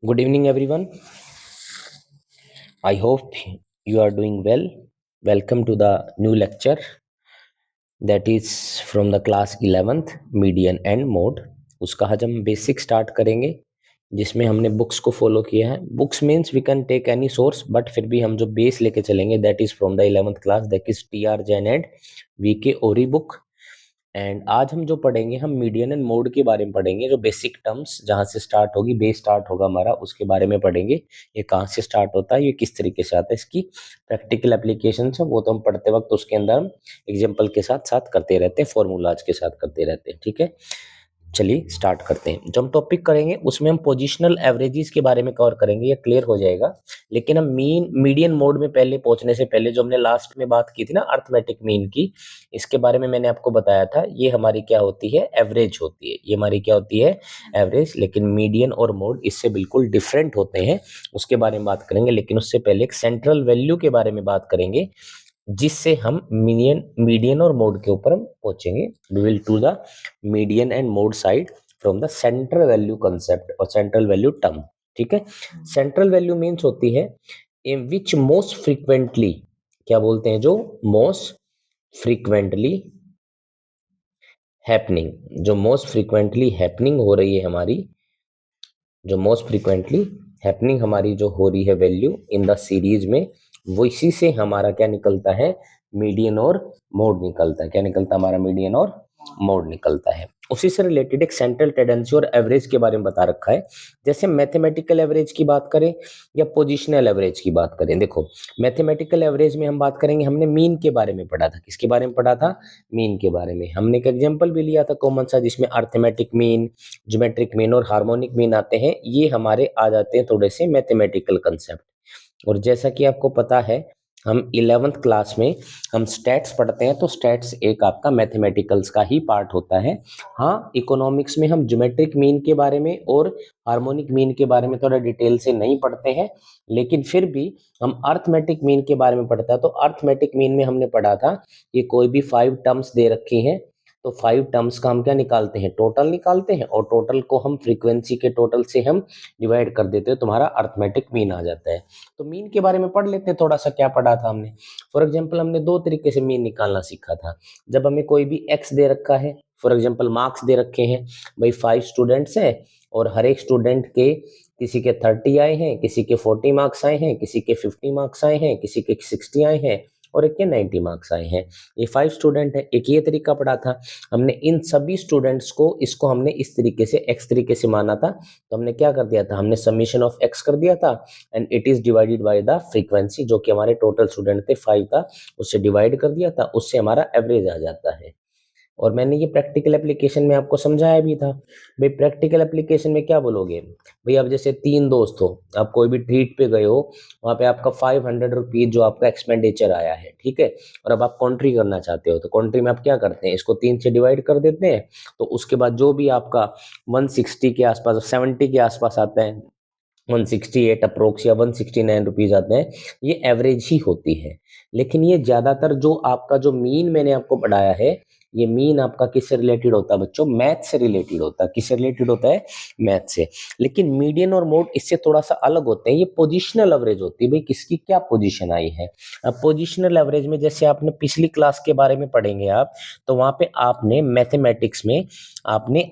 Good evening, everyone. I hope you are doing well. Welcome to the new lecture that is from the class 11th median and mode. उसका आज हम basic start करेंगे जिसमें हमने books को follow किया है. Books means we can take any source but फिर भी हम जो बेस लेके चलेंगे that is from the 11th class that is TR Jain and VK Ohri book. And आज हम जो पढ़ेंगे हम मीडियन एंड मोड के बारे में पढ़ेंगे. जो बेसिक टर्म्स जहाँ से स्टार्ट होगी बेस स्टार्ट होगा हमारा उसके बारे में पढ़ेंगे. ये कहाँ से स्टार्ट होता है, ये किस तरीके से आता है, इसकी प्रैक्टिकल एप्लीकेशन है वो तो हम पढ़ते वक्त उसके अंदर हम एग्जाम्पल के साथ साथ करते रहते हैं, फॉर्मूलाज के साथ करते रहते हैं. ठीक है, चलिए स्टार्ट करते हैं. जो हम टॉपिक करेंगे उसमें हम पोजिशनल एवरेजेस के बारे में कवर करेंगे, ये क्लियर हो जाएगा. लेकिन हम मीडियन मोड में पहले पहुंचने से पहले जो हमने लास्ट में बात की थी ना अर्थमेटिक मीन की, इसके बारे में मैंने आपको बताया था. ये हमारी क्या होती है, एवरेज होती है. ये हमारी क्या होती है, एवरेज. लेकिन मीडियन और मोड इससे बिल्कुल डिफरेंट होते हैं, उसके बारे में बात करेंगे. लेकिन उससे पहले एक सेंट्रल वैल्यू के बारे में बात करेंगे जिससे हम मीडियन और मोड के ऊपर हम पहुंचेंगे. We will to the median and mode side from the central value concept और सेंट्रल वैल्यू टर्म. ठीक है, सेंट्रल वैल्यू मीन्स होती है इन विच मोस्ट फ्रीक्वेंटली, क्या बोलते हैं, जो मोस्ट फ्रीक्वेंटली हैपनिंग, जो मोस्ट फ्रीक्वेंटली हैपनिंग हो रही है हमारी, जो मोस्ट फ्रीक्वेंटली हैपनिंग हमारी जो हो रही है वैल्यू इन द सीरीज में, वो इसी से हमारा क्या निकलता है, मीडियन और मोड निकलता है. क्या निकलता है हमारा, मीडियन और मोड निकलता है. उसी से रिलेटेड एक सेंट्रल टेंडेंसी और एवरेज के बारे में बता रखा है. जैसे मैथमेटिकल एवरेज की बात करें या पोजिशनल एवरेज की बात करें. देखो मैथमेटिकल एवरेज में हम बात करेंगे, हमने मीन के बारे में पढ़ा था. किसके बारे में पढ़ा था, मीन के बारे में. हमने एक एग्जाम्पल भी लिया था कॉमन सा जिसमें अर्थमेटिक मीन, ज्योमेट्रिक मीन और हार्मोनिक मीन आते हैं. ये हमारे आ जाते हैं थोड़े से मैथमेटिकल कंसेप्ट. और जैसा कि आपको पता है हम 11th क्लास में हम स्टैट्स पढ़ते हैं, तो स्टैट्स एक आपका मैथमेटिकल्स का ही पार्ट होता है. हाँ, इकोनॉमिक्स में हम ज्योमेट्रिक मीन के बारे में और हार्मोनिक मीन के बारे में थोड़ा डिटेल से नहीं पढ़ते हैं, लेकिन फिर भी हम अर्थमेटिक मीन के बारे में पढ़ते हैं. तो अर्थमेटिक मीन में हमने पढ़ा था ये कोई भी 5 टर्म्स दे रखी हैं, तो 5 टर्म्स का हम क्या निकालते हैं, टोटल निकालते हैं, और टोटल को हम फ्रीक्वेंसी के टोटल से हम डिवाइड कर देते हैं, तुम्हारा अर्थमेटिक मीन आ जाता है. तो मीन के बारे में पढ़ लेते हैं थोड़ा सा. क्या पढ़ा था हमने, फॉर एग्जांपल हमने दो तरीके से मीन निकालना सीखा था. जब हमें कोई भी एक्स दे रखा है, फॉर एग्जांपल मार्क्स दे रखे हैं, भाई 5 स्टूडेंट्स हैं और हर एक स्टूडेंट के किसी के 30 आए हैं, किसी के 40 मार्क्स आए हैं, किसी के 50 मार्क्स आए हैं, किसी के 60 आए हैं और एक के 90 मार्क्स आए हैं. ये 5 स्टूडेंट है. एक ये तरीका पढ़ा था हमने. इन सभी स्टूडेंट्स को इसको हमने इस तरीके से एक्स तरीके से माना था, तो हमने क्या कर दिया था, हमने समीशन ऑफ एक्स कर दिया था and it is divided by the frequency, जो कि हमारे टोटल स्टूडेंट थे 5 था, उससे डिवाइड कर दिया था, उससे हमारा एवरेज आ जाता है. और मैंने ये प्रैक्टिकल एप्लीकेशन में आपको समझाया भी था. भाई प्रैक्टिकल एप्लीकेशन में क्या बोलोगे, भाई अब जैसे 3 दोस्त हो, आप कोई भी ट्रीट पे गए हो, वहाँ पे आपका 500 रुपीज जो आपका एक्सपेंडिचर आया है, ठीक है, और अब आप कॉन्ट्री करना चाहते हो, तो कॉन्ट्री में आप क्या करते हैं, इसको 3 से डिवाइड कर देते हैं, तो उसके बाद जो भी आपका 160 के आसपास 70 के आसपास आता है, 168 अप्रोक्स या 169 रुपीज आते हैं, ये एवरेज ही होती है. लेकिन ये ज्यादातर जो आपका जो मीन मैंने आपको पढ़ाया है, ये मीन आपका किससे रिलेटेड होता है बच्चों, मैथ से रिलेटेड होता है. किससे रिलेटेड होता है, मैथ से. लेकिन मीडियन और मोड इससे थोड़ा सा अलग होते हैं. ये पोजिशनल एवरेज होती है, भाई किसकी क्या पोजीशन आई है. अब पोजिशनल एवरेज में जैसे आपने पिछली क्लास के बारे में पढ़ेंगे आप, तो वहां पे आपने मैथमेटिक्स में आपने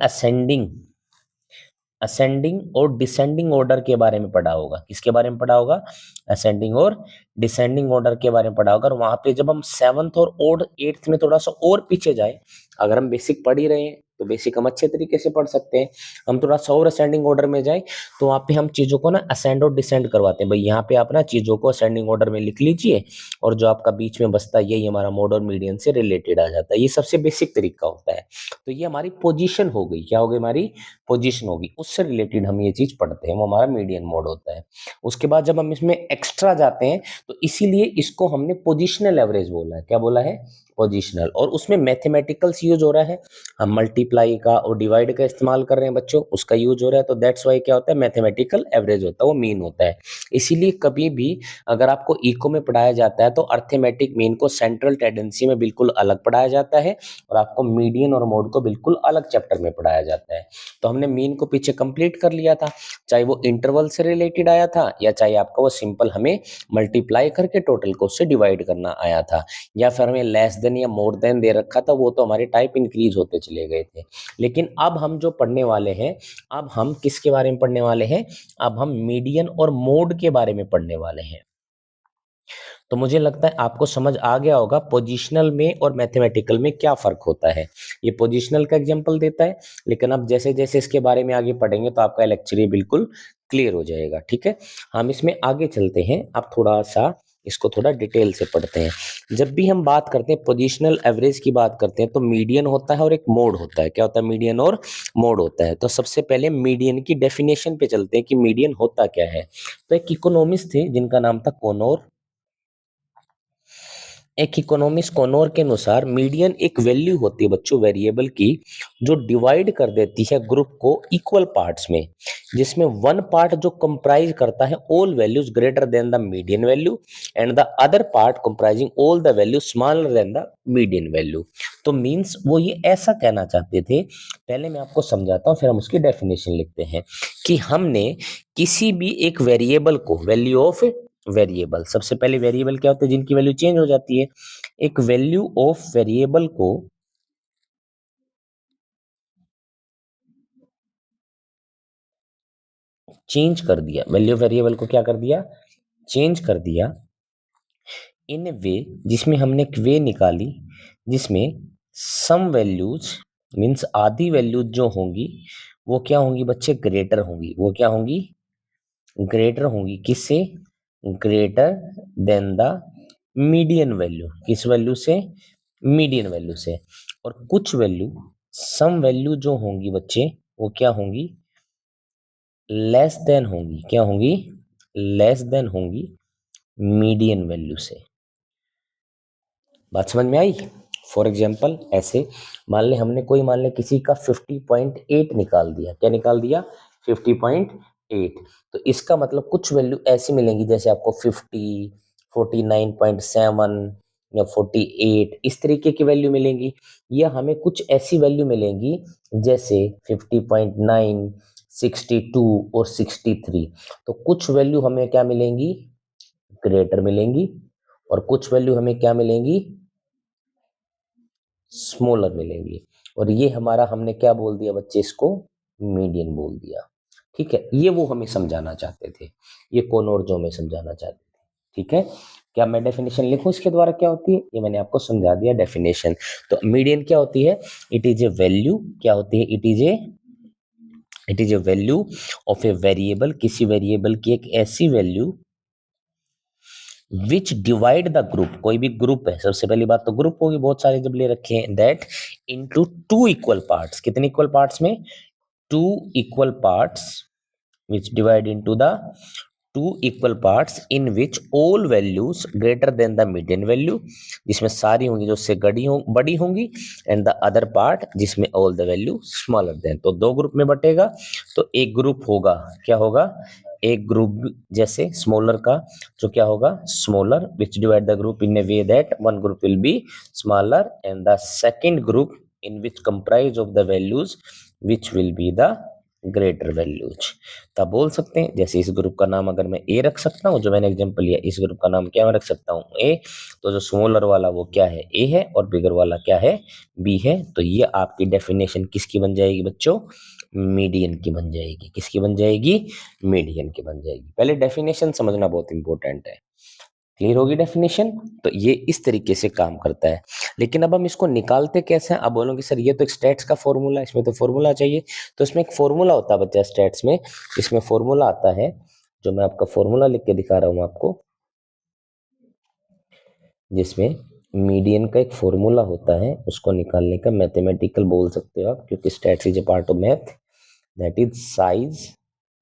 असेंडिंग और डिसेंडिंग ऑर्डर के बारे में पढ़ा होगा. किसके बारे में पढ़ा होगा, असेंडिंग और डिसेंडिंग ऑर्डर के बारे में पढ़ा होगा. और वहां पे जब हम 7th और 8th में थोड़ा सा और पीछे जाए, अगर हम बेसिक पढ़ ही रहे हैं तो बेसिक हम अच्छे तरीके से पढ़ सकते हैं. हम थोड़ा सा और असेंडिंग ऑर्डर में जाए तो वहां पे हम चीजों को ना असेंड और डिसेंड करवाते हैं. भाई यहाँ पे आप ना चीजों को असेंडिंग ऑर्डर में लिख लीजिए, और जो आपका बीच में बचता है यही हमारा मोड और मीडियन से रिलेटेड आ जाता है. ये सबसे बेसिक तरीका होता है. तो ये हमारी पोजीशन हो गई. क्या हो गई, हमारी पोजीशन होगी. उससे रिलेटेड हम ये चीज पढ़ते हैं, वो हमारा मीडियन मोड होता है. उसके बाद जब हम इसमें एक्स्ट्रा जाते हैं, तो इसीलिए इसको हमने पोजिशनल एवरेज बोला है. क्या बोला है, पोजिशनल, और उसमें मैथमेटिकल्स यूज हो रहा है, हम मल्टीप्लाई का और डिवाइड का इस्तेमाल कर रहे हैं बच्चों, उसका यूज हो रहा है, तो दैट्स वाई क्या होता है, मैथमेटिकल एवरेज होता है, वो मीन होता है। इसीलिए कभी भी अगर आपको इको में पढ़ाया जाता है तो अर्थमेटिक मीन को सेंट्रल टेंडेंसी में बिल्कुल अलग पढ़ाया जाता है और आपको मीडियन और मोड को बिल्कुल अलग चैप्टर में पढ़ाया जाता है। तो हमने मीन को पीछे कंप्लीट कर लिया था, चाहे वो इंटरवल से रिलेटेड आया था या चाहे आपका वो सिंपल हमें मल्टीप्लाई करके टोटल को उससे डिवाइड करना आया था, या फिर हमें लेस देन या मोर देन दे रखा था, वो तो हमारे टाइप इंक्रीज होते चले गए थे। लेकिन अब हम जो पढ़ने वाले हैं, अब हम किसके बारे में पढ़ने वाले हैं, अब हम मीडियन और मोड के बारे में पढ़ने वाले हैं। तो मुझे लगता है आपको समझ आ गया होगा पोजिशनल में और मैथमेटिकल में क्या फर्क होता है। ये पोजिशनल का एग्जांपल देता है, लेकिन अब जैसे जैसे इसके बारे में आगे पढ़ेंगे तो आपका लेक्चर ये बिल्कुल क्लियर हो जाएगा। ठीक है, हम इसमें आगे चलते हैं, अब थोड़ा सा इसको थोड़ा डिटेल से पढ़ते हैं। जब भी हम बात करते हैं पोजिशनल एवरेज की बात करते हैं तो मीडियन होता है और एक मोड होता है। क्या होता है, मीडियन और मोड होता है। तो सबसे पहले मीडियन की डेफिनेशन पे चलते हैं कि मीडियन होता क्या है। तो एक इकोनॉमिस्ट थे जिनका नाम था कोनोर। एक इकोनॉमिस्ट कोनोर के अनुसार मीडियन एक वैल्यू होती है बच्चों, वेरिएबल की, जो डिवाइड कर देती है ग्रुप को इक्वल पार्ट्स में, जिसमें वन पार्ट जो कंप्राइज करता है all values greater than the median value and the other part comprising all the value smaller then the median value. तो मींस वो ये ऐसा कहना चाहते थे, पहले मैं आपको समझाता हूँ फिर हम उसकी डेफिनेशन लिखते हैं, कि हमने किसी भी एक वेरिएबल को, वैल्यू ऑफ वेरिएबल, सबसे पहले वेरिएबल क्या होते हैं, जिनकी वैल्यू चेंज हो जाती है। एक वैल्यू ऑफ वेरिएबल को चेंज कर दिया, वैल्यू ऑफ वेरिएबल को क्या कर दिया, चेंज कर दिया इन वे, जिसमें हमने एक वे निकाली जिसमें सम वैल्यूज मीन्स आधी वैल्यूज जो होंगी वो क्या होंगी बच्चे, ग्रेटर होंगी। वो क्या होंगी, ग्रेटर होंगी, किससे, greater than the median value, किस वैल्यू से, मीडियन वैल्यू से। और कुछ वैल्यू, सम वैल्यू जो होंगी बच्चे, वो क्या होंगी, लेस देन होंगी। क्या होंगी, लेस देन होंगी मीडियन वैल्यू से। बात समझ में आई। फॉर एग्जाम्पल ऐसे मान ले हमने कोई, मान ले किसी का 50.8 निकाल दिया। क्या निकाल दिया, 50.8। तो इसका मतलब कुछ वैल्यू ऐसी मिलेंगी जैसे आपको 50, 49.7 या 48, इस तरीके की वैल्यू मिलेंगी। या हमें कुछ ऐसी वैल्यू मिलेंगी जैसे 50.9, 62 और 63। तो कुछ वैल्यू हमें क्या मिलेंगी, ग्रेटर मिलेंगी, और कुछ वैल्यू हमें क्या मिलेंगी, स्मॉलर मिलेंगी। और ये हमारा, हमने क्या बोल दिया बच्चे, इसको मीडियन बोल दिया। ठीक है, ये वो हमें समझाना चाहते थे, ये कोनोर जो हमें समझाना चाहते थे। ठीक है, क्या मैं डेफिनेशन लिखूं इसके द्वारा क्या होती है, ये मैंने आपको समझा दिया डेफिनेशन। तो मीडियन क्या होती है, इट इज ए वैल्यू, क्या होती है, it is a value of a variable, किसी वेरिएबल की एक ऐसी value which divide the group, कोई भी ग्रुप है, सबसे पहली बात तो ग्रुप होगी, बहुत सारे जब ले रखे हैं, that into two equal parts, कितने इक्वल पार्ट्स में, two equal parts, which divide into the two equal parts in which all values greater than the median value, जिसमें सारी होंगी जो उससे बड़ी होंगी, एंड द अदर पार्ट जिसमें all the value smaller than. तो दो ग्रुप में बटेगा, तो एक ग्रुप होगा, क्या होगा, एक ग्रुप जैसे स्मॉलर का, जो क्या होगा, smaller, which divide the group in A way that one group will be smaller and the second group in which comprise of the values which will be the greater values. तब बोल सकते हैं, जैसे इस ग्रुप का नाम अगर मैं ए रख सकता हूँ, जो मैंने एग्जांपल लिया, इस ग्रुप का नाम क्या मैं रख सकता हूँ, ए। तो जो स्मॉलर वाला वो क्या है, ए है, और बिगर वाला क्या है, बी है। तो ये आपकी डेफिनेशन किसकी बन जाएगी बच्चों, मीडियन की बन जाएगी। किसकी बन जाएगी, मीडियन की बन जाएगी। पहले डेफिनेशन समझना बहुत इंपॉर्टेंट है। क्लियर होगी डेफिनेशन। तो ये इस तरीके से काम करता है। लेकिन अब हम इसको निकालते कैसे हैं, अब बोलोगे सर ये तो एक स्टैट्स का फॉर्मूला है, इसमें तो फॉर्मूला चाहिए। तो इसमें एक फॉर्मूला होता है बच्चा स्टैट्स में, इसमें फॉर्मूला आता है, जो मैं आपका फॉर्मूला लिख के दिखा रहा हूं आपको, जिसमें मीडियन का एक फॉर्मूला होता है, उसको निकालने का मैथमेटिकल बोल सकते हो आप, क्योंकि stats is a part of math. That is size,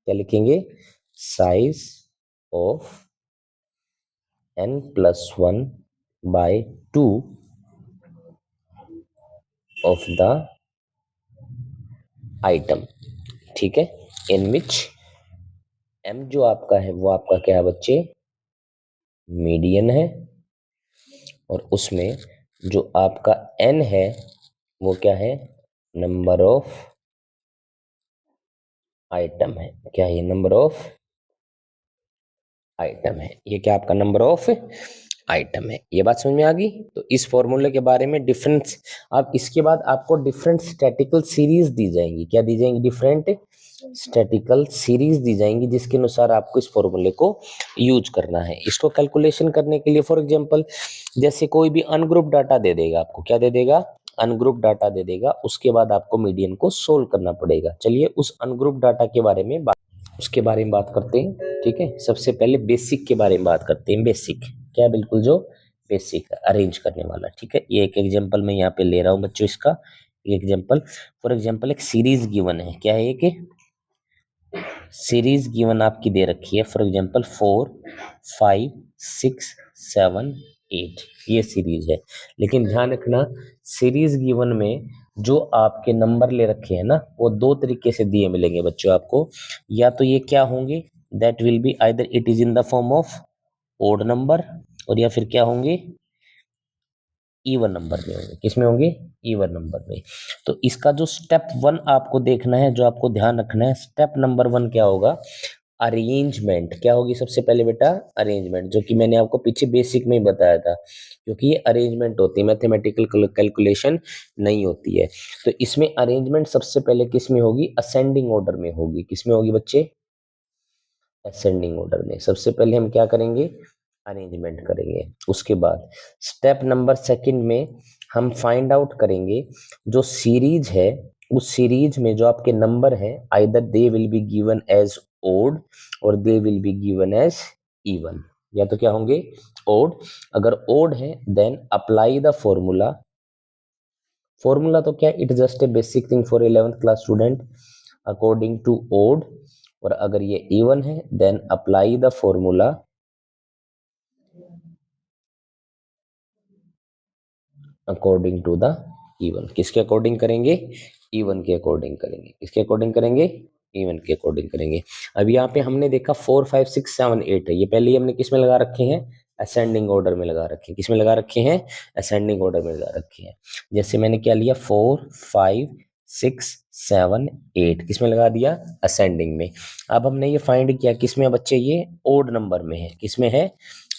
क्या लिखेंगे, size of n+1/2 of the item, ठीक है, इन विच एम जो आपका है वो आपका क्या है बच्चे, मीडियन है, और उसमें जो आपका एन है वो क्या है, नंबर ऑफ आइटम है। क्या है, नंबर ऑफ आइटम है। ये क्या आपका नंबर ऑफ आइटम है। ये बात समझ में आ गई। तो इस फॉर्मूले के बारे में डिफरेंस, अब इसके बाद आपको डिफरेंट स्टैटिकल सीरीज दी जाएंगी। क्या दी जाएंगी, डिफरेंट स्टैटिकल सीरीज दी जाएंगी, जिसके अनुसार आपको इस फॉर्मूले को यूज करना है। इसको कैलकुलेशन करने के लिए फॉर एग्जांपल जैसे कोई भी अनग्रुप डाटा दे देगा आपको, क्या दे देगा, अनग्रुप डाटा दे देगा, उसके बाद आपको मीडियन को सोल्व करना पड़ेगा। चलिए उस अनग्रुप डाटा के बारे में उसके बारे में बात करते हैं, ठीक है। सबसे पहले बेसिक के बारे में बात करते हैं। बेसिक क्या, बिल्कुल जो बेसिक अरेंज करने वाला, ठीक है। ये एक एग्जांपल मैं यहाँ पे ले रहा हूँ बच्चों इसका, एग्जांपल फॉर एग्जांपल एक सीरीज गिवन है। क्या है, एक सीरीज गिवन आपकी दे रखी है, फॉर एग्जांपल 4 5 6 7 8, ये सीरीज है। लेकिन ध्यान रखना, सीरीज गिवन में जो आपके नंबर ले रखे हैं ना, वो दो तरीके से दिए मिलेंगे बच्चों आपको। या तो ये क्या होंगे, that will be either it is in the form of odd number, और या फिर क्या होंगे, इवन नंबर में होंगे। किस में होंगे, इवन नंबर में। तो इसका जो स्टेप वन आपको देखना है, जो आपको ध्यान रखना है, स्टेप नंबर वन क्या होगा, अरेंजमेंट। क्या होगी सबसे पहले बेटा, अरेंजमेंट, जो कि मैंने आपको पीछे बेसिक में ही बताया था, क्योंकि ये अरेंजमेंट होती है, मैथमेटिकल कैलकुलेशन नहीं होती है। तो इसमें अरेंजमेंट सबसे पहले किस में होगी, असेंडिंग ऑर्डर में होगी। किस में होगी बच्चे, असेंडिंग ऑर्डर में। सबसे पहले हम क्या करेंगे, अरेंजमेंट करेंगे। उसके बाद स्टेप नंबर सेकंड में हम फाइंड आउट करेंगे जो सीरीज है, उस सीरीज में जो आपके नंबर है, either they will be given as odd or they will be given as even. या तो क्या होंगे, ओड। अगर ओड है then apply the formula. Formula तो क्या, it just a basic thing for 11th class student, according to odd. और अगर ये इवन है then apply the formula according to the even. किसके अकॉर्डिंग करेंगे, इवन के अकॉर्डिंग करेंगे। किसके अकॉर्डिंग करेंगे, इवन के अकॉर्डिंग करेंगे। अब यहाँ पे हमने देखा 4 5 6 7 8 है, ये पहले ही हमने किस में लगा रखे हैं, असेंडिंग ऑर्डर में लगा रखे हैं। किस में लगा रखे हैं, असेंडिंग ऑर्डर में लगा रखे हैं। जैसे मैंने क्या लिया, 4 5 6 7 8, किस में लगा दिया, असेंडिंग में। अब हमने ये फाइंड किया किस में बच्चे, ये ओड नंबर में है। किस में है,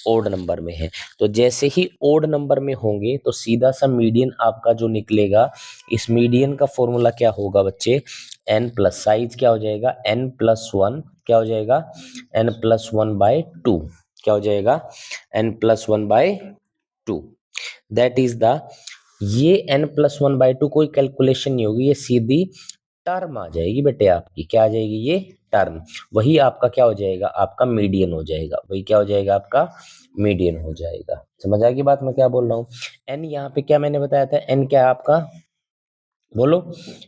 ओड नंबर में है। तो जैसे ही ओड नंबर में होंगे तो सीधा सा मीडियन आपका जो निकलेगा, इस मीडियन का फॉर्मूला क्या होगा बच्चे, एन प्लस साइज क्या हो जाएगा, एन प्लस वन, क्या हो जाएगा, n plus one by two. क्या हो जाएगा, n plus one by two. That is the, ये n plus one by two कोई कैलकुलेशन नहीं होगी, ये सीधी टर्म आ जाएगी बेटे आपकी। क्या आ जाएगी, ये टर्म। वही आपका क्या हो जाएगा, आपका मीडियन हो जाएगा। वही क्या हो जाएगा, आपका मीडियन हो जाएगा। समझ आ गई बात मैं क्या बोल रहा हूँ। एन यहाँ पे क्या मैंने बताया था, एन क्या है आपका, बोलो,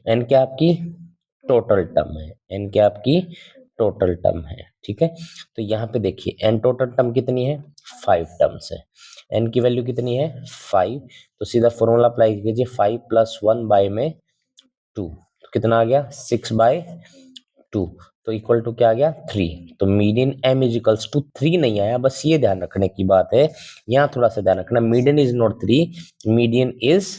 एन क्या आपकी टोटल टर्म है। एन क्या आपकी टोटल टर्म है, ठीक है। तो यहाँ पे देखिए एन टोटल टर्म कितनी है, 5 टर्म्स है। एन की वैल्यू कितनी है, 5। तो सीधा फॉर्मूला अप्लाई कीजिए, 5 प्लस वन बाय में 2, तो कितना आ गया, 6 बाय 2, तो इक्वल टू क्या आ गया, 3। तो median M is equals to 3 नहीं आया, बस ये ध्यान रखने की बात है। यहाँ थोड़ा सा ध्यान रखना, median is not 3, median is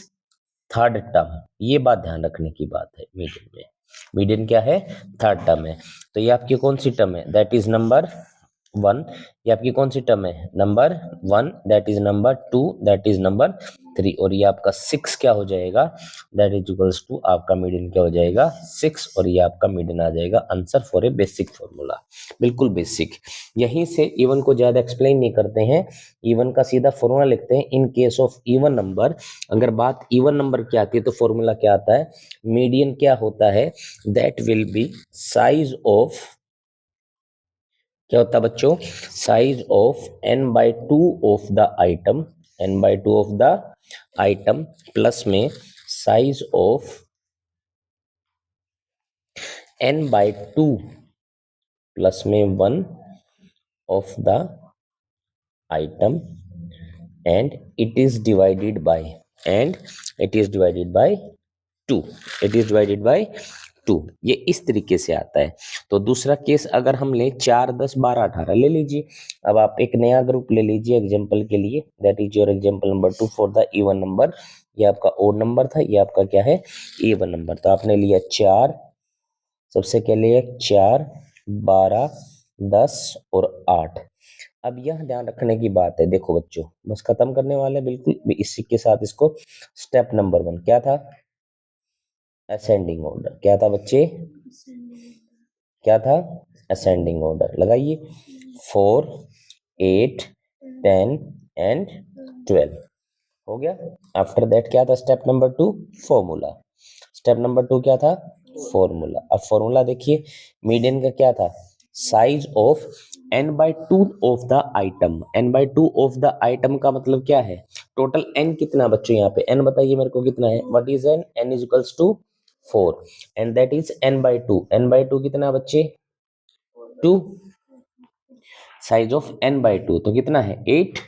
third term. ये बात ध्यान रखने की बात है। मीडियन में, मीडियन क्या है, थर्ड टर्म है। तो ये आपकी कौन सी टर्म है, दैट इज नंबर 1। ये आपकी कौन सी टर्म है, number 1, that is number 2, that is number 3। और ये आपका 6 क्या हो जाएगा, दैट इज इक्वल्स टू आपका मीडियन क्या हो जाएगा, 6। और ये आपका मीडियन आ जाएगा answer for a basic formula, बिल्कुल बेसिक। यहीं से इवन को ज्यादा एक्सप्लेन नहीं करते हैं, इवन का सीधा फॉर्मूला लिखते हैं। In case of even number, अगर बात इवन नंबर की आती है तो फॉर्मूला क्या आता है, मीडियन क्या होता है, that will be size of, क्या होता है बच्चों, size of n by two of the item, n by two of the item plus में size of n by two plus में 1 of the item and it is divided by, and it is divided by 2, it is divided by 2। ये इस तरीके से आता है। तो दूसरा केस अगर हम लें 4, 10, 12, 18 ले लीजिए। अब आप एक नया ग्रुप ले लीजिए एग्जाम्पल के लिए, that is your example number 2 for the even number. ये आपका ओड नंबर था, ये आपका क्या है, इवन नंबर। तो आपने लिया 4, सबसे क्या लिया 4, 12, 10 और 8। अब यह ध्यान रखने की बात है, देखो बच्चों बस खत्म करने वाले हैं बिल्कुल इसी के साथ इसको। स्टेप नंबर 1 क्या था, असेंडिंग ऑर्डर। क्या था बच्चे, क्या था, असेंडिंग ऑर्डर। लगाइए 4, 8, 10 एंड 12 हो गया। आफ्टर दैट क्या था step number 2, formula. Step number 2 क्या था, फॉर्मूला। अब फॉर्मूला देखिए, मीडियन का क्या था, size of n/2 of the item. n/2 of the item का मतलब क्या है, टोटल n कितना बच्चों, यहाँ पे n बताइए मेरे को कितना है, what is n, n is equals to 4 and that is n/2। n/2 कितना बच्चे, 2। साइज ऑफ n/2 तो कितना है 8।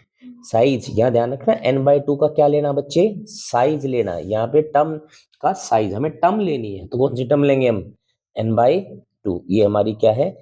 साइज यहाँ ध्यान रखना, n/2 का क्या लेना बच्चे, साइज लेना है। यहाँ पे टर्म का साइज, हमें टर्म लेनी है, तो कौन सी टर्म लेंगे हम, n/2। ये हमारी क्या है,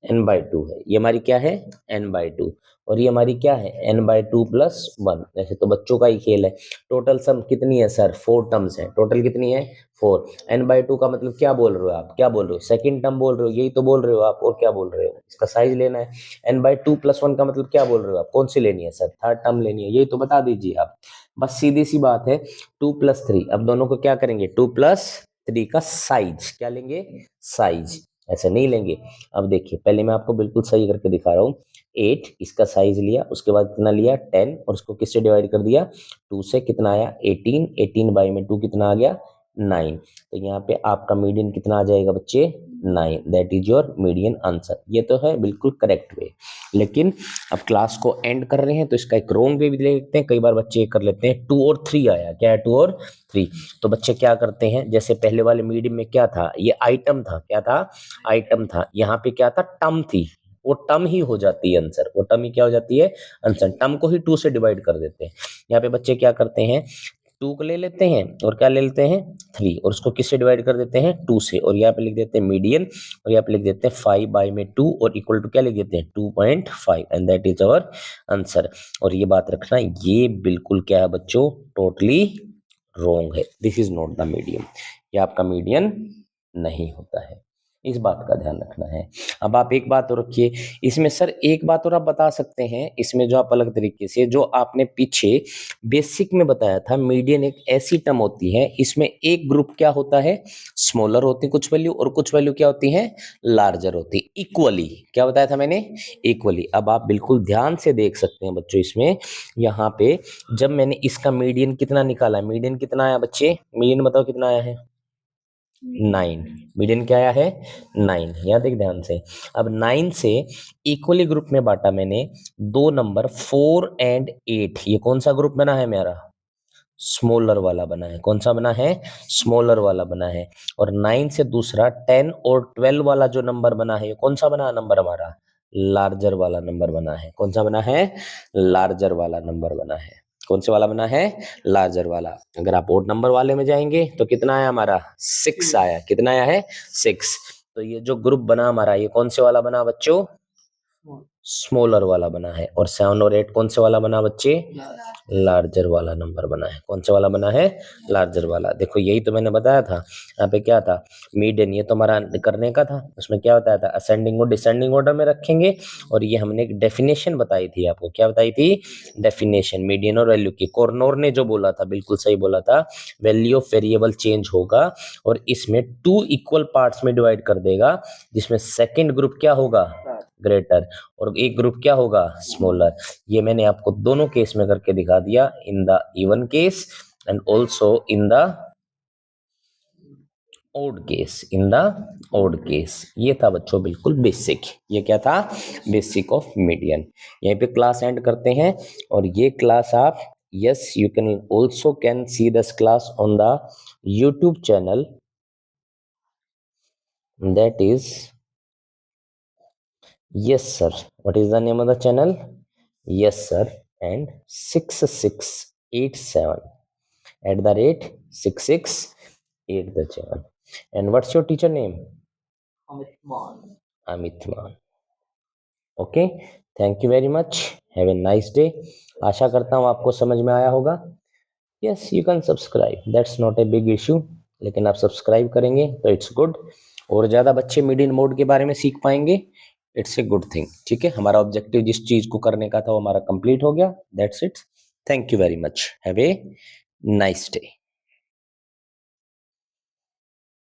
n/2 है। ये हमारी क्या है, n/2। और ये हमारी क्या है, n/2 प्लस 1। ऐसे तो बच्चों का ही खेल है। टोटल सम कितनी है सर, 4 टर्म्स है। टोटल कितनी है, 4। n/2 का मतलब क्या बोल रहे हो आप, क्या बोल रहे हो, सेकंड टर्म बोल रहे हो, यही तो बोल रहे हो आप, और क्या बोल रहे हो, इसका साइज लेना है। n/2 प्लस 1 का मतलब क्या बोल रहे हो आप, कौन सी लेनी है सर, थर्ड टर्म लेनी है, यही तो बता दीजिए आप। बस सीधी सी बात है, 2 प्लस 3। अब दोनों को क्या करेंगे, 2 प्लस 3 का साइज क्या लेंगे, साइज। ऐसे नहीं लेंगे। अब देखिए पहले मैं आपको बिल्कुल सही करके दिखा रहा हूँ। 8 इसका साइज लिया, उसके बाद कितना लिया 10, और उसको किससे डिवाइड कर दिया, 2 से। कितना आया 18, 18 बाई में 2 कितना आ गया 9। तो यहाँ पे आपका मीडियन कितना आ जाएगा बच्चे, 9। That is your median answer. ये तो है बिल्कुल करेक्ट वे। लेकिन अब क्लास को एंड कर रहे हैं तो इसका एक रॉन्ग वे भी देखते हैं। कई बार बच्चे ये कर लेते हैं, 2 और 3 आया, क्या है 2 और 3। तो बच्चे क्या करते हैं, जैसे पहले वाले मीडियम में क्या था, ये आइटम था, क्या था, आइटम था। यहाँ पे क्या था, टर्म थी, वो टर्म ही हो जाती है आंसर, वो टर्म ही क्या हो जाती है आंसर। टर्म को ही 2 से डिवाइड कर देते हैं। यहाँ पे बच्चे क्या करते हैं, 2 को ले लेते हैं और क्या ले लेते हैं 3, और उसको किससे डिवाइड कर देते हैं 2 से, और यहाँ पे लिख देते हैं मीडियन, और यहाँ पे लिख देते हैं 5 बाई में 2 और इक्वल टू क्या लिख देते हैं 2.5 and that is our answer. और ये बात रखना, ये बिल्कुल क्या है बच्चों, टोटली रॉन्ग है। This is not the medium, ये आपका मीडियन नहीं होता है, इस बात का ध्यान रखना है। अब आप एक बात और रखिए, इसमें सर एक बात और आप बता सकते हैं, इसमें जो आप अलग तरीके से, जो आपने पीछे बेसिक में बताया था, मीडियन एक ऐसी टर्म होती है, इसमें एक ग्रुप क्या होता है, स्मॉलर होती है कुछ वैल्यू, और कुछ वैल्यू क्या होती है, लार्जर होती है, इक्वली। क्या बताया था मैंने, इक्वली। अब आप बिल्कुल ध्यान से देख सकते हैं बच्चों, इसमें यहाँ पे जब मैंने इसका मीडियन कितना निकाला, मीडियन कितना आया बच्चे, मीडियन बताओ कितना आया है, 9। मीडियन क्या आया है 9। यहाँ देख ध्यान से। अब 9 से इक्वली ग्रुप में बांटा मैंने, दो नंबर 4 एंड 8। ये कौन सा ग्रुप बना है मेरा, स्मॉलर वाला बना है। कौन सा बना है, स्मॉलर वाला बना है। और 9 से दूसरा 10 और 12 वाला जो नंबर बना है, ये कौन सा बना नंबर हमारा, लार्जर वाला नंबर बना है। कौन सा बना है, लार्जर वाला नंबर बना है। कौन से वाला बना है, लार्जर वाला। अगर आप ओड नंबर वाले में जाएंगे तो कितना आया हमारा, 6 आया। कितना आया है 6। तो ये जो ग्रुप बना हमारा, ये कौन से वाला बना बच्चों, स्मॉलर वाला बना है। और 7 और 8 कौन से वाला बना बच्चे, लार्जर वाला नंबर बना है। कौन सा वाला बना है, लार्जर वाला। देखो यही तो मैंने बताया था, यहाँ पे क्या था, मीडियन, ये तो हमारा करने का था। उसमें क्या बताया था, असेंडिंग और डिसेंडिंग ऑर्डर में रखेंगे। और ये हमने एक डेफिनेशन बताई थी आपको, क्या बताई थी, डेफिनेशन, मीडियन और वैल्यू की। कॉर्नर ने जो बोला था बिल्कुल सही बोला था, वैल्यू ऑफ वेरिएबल चेंज होगा और इसमें 2 इक्वल पार्ट्स में डिवाइड कर देगा, जिसमें सेकेंड ग्रुप क्या होगा, ग्रेटर, और एक ग्रुप क्या होगा, स्मॉलर। ये मैंने आपको दोनों केस में करके दिखा दिया, in the even case and also in the odd case, in the odd case. ये था बच्चों बिल्कुल बेसिक, ये क्या था, बेसिक ऑफ मीडियन। यहीं पे क्लास एंड करते हैं। और ये क्लास आप, yes you can also can see this class on the YouTube channel, that is, yes sir, what is the name of the channel, yes sir, and 6687 at the rate 6687 ate the jam. And what's your teacher name? Amit Man. Amit Man. Okay, thank you very much, have a nice day. आशा करता हूँ आपको समझ में आया होगा। Yes, you can subscribe, that's not a big issue, लेकिन आप सब्सक्राइब करेंगे तो इट्स गुड, और ज़्यादा बच्चे मिडिल मोड के बारे में सीख पाएंगे, इट्स ए गुड थिंग। ठीक है, हमारा ऑब्जेक्टिव जिस चीज़ को करने का था वो हमारा कंप्लीट हो गया, that's it. Thank you very much, have a nice day.